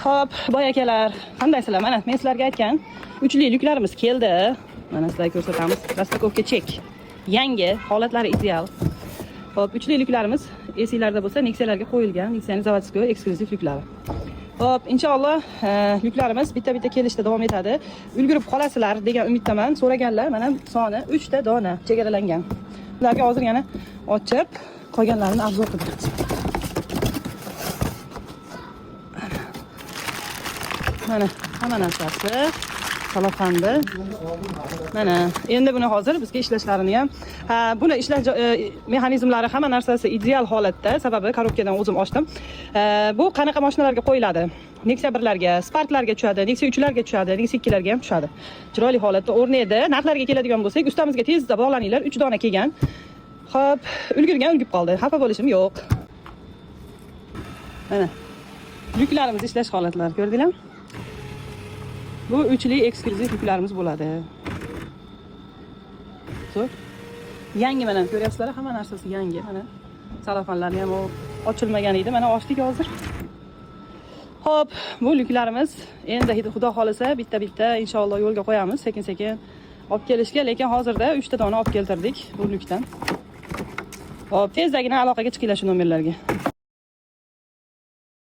Hop, boy akalar, qandaysizlar? Mana men sizlarga aytgan uchli lyuklarimiz keldi. Mana sizlarga ko'rsatamiz. Rastakovka chek. Yangi, holatlari ideal. Hop, uchli lyuklarimiz esinglarda bo'lsa, Nexia'larga qo'yilgan, Nexia'ning zavodskoy eksklyuziv lyuklari. Hop, inshaalloh lyuklarimiz bitta-bitta kelishda davom etadi. Ulgurib qolasizlar degan umiddaman. So'raganlar, mana soni 3 ta dona chegaralangan. Ularga hozir yana ochib, qolganlarini obzor qilamiz. Mana hamma narsasi salofanda. Mana endi buni hozir bizga ishlashlarini ham, buni ishlash mexanizmlari hamma narsasi ideal holatda, sababi korobkadan o'zim ochdim. Bu qanaqa mashinalarga qo'yiladi? Nexia 1larga, Sparklarga tushadi, Nexia 3larga tushadi, Nexia 2larga ham tushadi. Chiroyli holatda o'rnaydi. Narxlarga keladigan bo'lsak, ustamizga tezda bog'laninglar. 3 dona kelgan. Xo'p, ulgurib qoldi. Xafa bo'lishim yo'q. Mana lyuklarimiz ishlash holatlari ko'rdinglarmi? Bu uchli eksklyuziv yuklarimiz bo'ladi. Zo'r. Yangi mana ko'ryapsizlar, hamma narsasi yangi. Mana salafonlari ham ochilmagan edi. Mana ochdik hozir. Xo'p, bu yuklarimiz endi xudo xolasa bitta-bitta inshaalloh yo'lga qo'yamiz, sekin-sekin olib kelishga, lekin hozirda 3 ta dona olib keltirdik bu yukdan. Xo'p, tezdagina aloqaga chiqinglar shu nomerlarga.